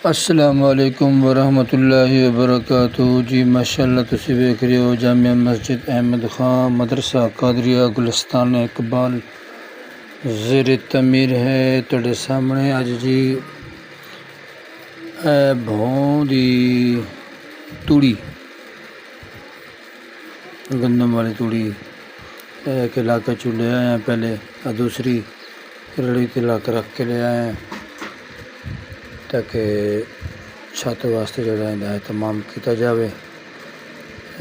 السلام علیکم ورحمۃ اللہ وبرکاتہ جی ماشاءاللہ تسی ویکھ رہے ہو جامعہ مسجد احمد خان مدرسہ قادریہ گلستان اقبال زیر تعمیر ہے تہاڈے سامنے اج جی بھوں دی توڑی گندم والی توڑی ایک علاقہ چ لے آئے ہیں پہلے دوسری ریڑھی تے لا کے رکھ کے لے آئے ہیں تاکہ چھت واسطے جڑا اہتمام کیتا جاوے۔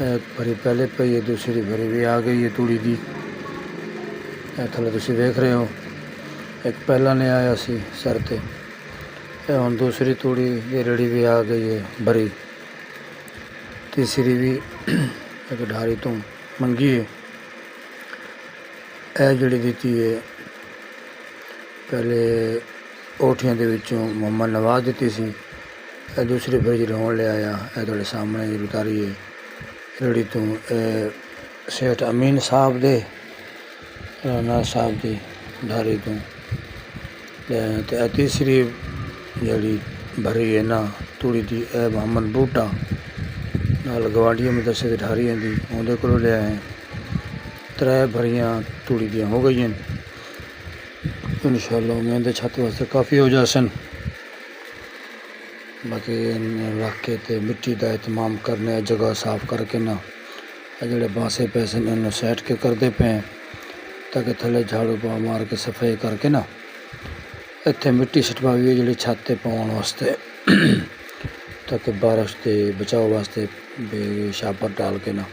ایک بھری پہلے پئی ہے دوسری بھری بھی آ گئی ہے توڑی دی، تھلے تسی ویکھ رہے ہو ایک پہلا نے آیا سی سر تے، ہن دوسری توڑی دی ریڑھی بھی آ گئی ہے بھری، تیسری بھی ایک ڈھاری تو منگی ہے۔ اے جڑی دیتی ہے پہلے اوٹھیاں دے وچوں محمد نواز دیتی سی، اے دوسری بھری جڑی ہون لے آیا اے تہاڈے سامنے جڑی اتاری ہے ریڑھی تو اے سیٹھ امین صاحب دے رانا صاحب دی ڈھاری تو تے اے تیسری جڑی بھری ہے نا توڑی دی اے محمد بوٹا نال گوانڈیاں مدرسے دی ڈھاری دی اون دے کولوں لے آئے ہیں۔ ترے بھریاں توڑی دیاں ہو گئی ہیں انشاءاللہ امید ہے چھت واسطے کافی ہو جاسن، باقی رکھ کے تے مٹی دا اہتمام کرنے جگہ صاف کر کے نا جڑے بانسے پیسے انہوں سیٹ کے کردے پے تاکہ تھلے جھاڑو پا مار کے صفائی کر کے نا اتنے مٹی سٹوائی ہوئی جڑی چھت تے پاؤن واسطے تاکہ بارش تے بچاؤ واسطے بے شاپر ڈال کے نا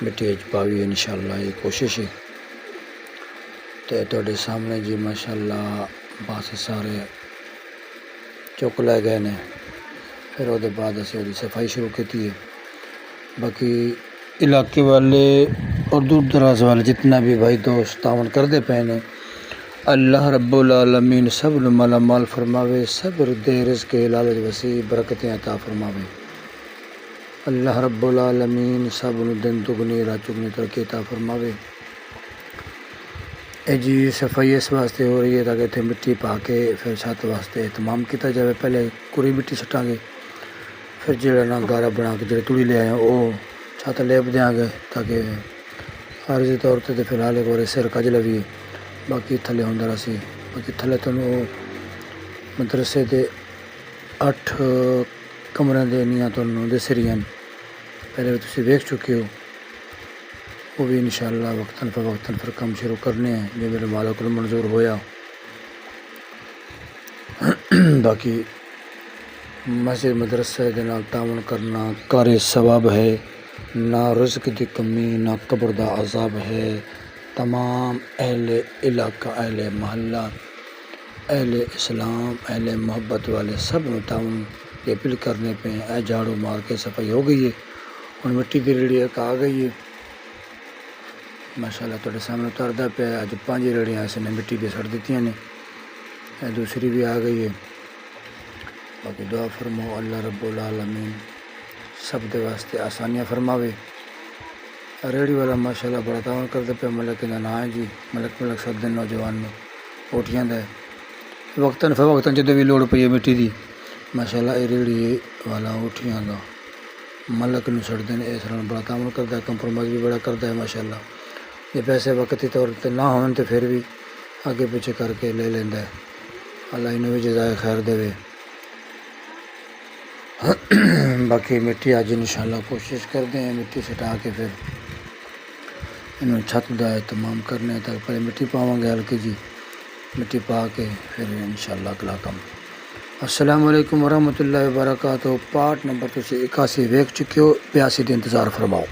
مٹی پاوی انشاءاللہ یہ کوشش ہے۔ تے تہاڈے سامنے جی ماشاءاللہ بانس سارے چک لے گئے نے، پھر وہ بعد اسی وہ صفائی شروع کی ہے۔ باقی علاقے والے اور دور دراز والے جتنا بھی بھائی دوست تعاون کردے پے نے، اللہ رب العالمین سب نو مالا مال فرماوے، صبر دے رزق حلال وسیع برکتیں عطا فرماوے۔ اللہ رب العالمین سب نو دن دگنی رات چگنی ترقی عطا فرماوے۔ اے جی صفائی اس واسطے ہو رہی ہے تاکہ اتنے مٹی پا کے پھر چھت واسطے اہتمام کیتا جائے، پہلے کوری مٹی سٹاں گے پھر جڑا نا گارا بنا کے جڑے توڑی لے آئے ہیں وہ چھت لیپ دیاں گے تاکہ عارضی طور تے فی الحال ایک بار سر کج لویے، باقی تھلے ہوندا رہسی۔ باقی تھلے تو مدرسے دے 8 کمرے دے نیاں تو دس رہی ہیں، پہلے بھی تسی ویکھ چکے ہو، وہ بھی انشاءاللہ وقتاً فوقتاً پھر کم شروع کرنے ہیں جو میرے مالک کو منظور ہویا۔ باقی مسجد مدرسے دے نال تعاون کرنا کار ثواب ہے، نہ رزق دی کمی نہ قبر دا عذاب ہے۔ تمام اہل علاقہ اہل محلہ اہل اسلام اہل محبت والے سب نو تعاون کی اپیل کرنے پہ اے جھاڑو مار کے صفائی ہو گئی ہے، ہن مٹی دی ریڑھی ایک آ گئی ہے ماشاءاللہ تہاڈے سامنے اتردا پیا۔ اج 5 ریڑھیاں اس نے مٹی دی سڑ دتیاں نے، دوسری بھی آ گئی ہے۔ باقی دعا فرماؤ اللہ رب العالمین سب دے واسطے آسانیاں فرماوے۔ ریڑھی والا ماشاءاللہ بڑا تعاون کردا پیا، ملک دا نام ہے جی ملک سدن نوجوان نے اوٹھیاں دا وقتاً فوقتاً جدوں بھی لوڑ پئی ہے مٹی دی ماشاءاللہ اے ریڑھی والا اوٹھیاں دا ملک نو سڑدے نے، اس طرح بڑا تعاون کردا ہے، کمپرومائز بھی بڑا کردا ہے ماشاءاللہ۔ یہ پیسے وقتی طور تے نہ ہون تے پھر بھی آگے پیچھے کر کے لے لیندا ہے، اللہ انہوں بھی جزائے خیر دے۔ باقی مٹی اج انشاءاللہ کوشش کرتے ہیں مٹی سٹا کے پھر انہوں چھت دا اہتمام کرنے تک پہلے مٹی پاواں گے ہلکی جی مٹی پا کے پھر انشاءاللہ اگلا کم۔ السلام علیکم ورحمۃ اللہ وبرکاتہ۔ پارٹ نمبر 81 ویکھ چکے ہو، 82 دے انتظار فرماؤ۔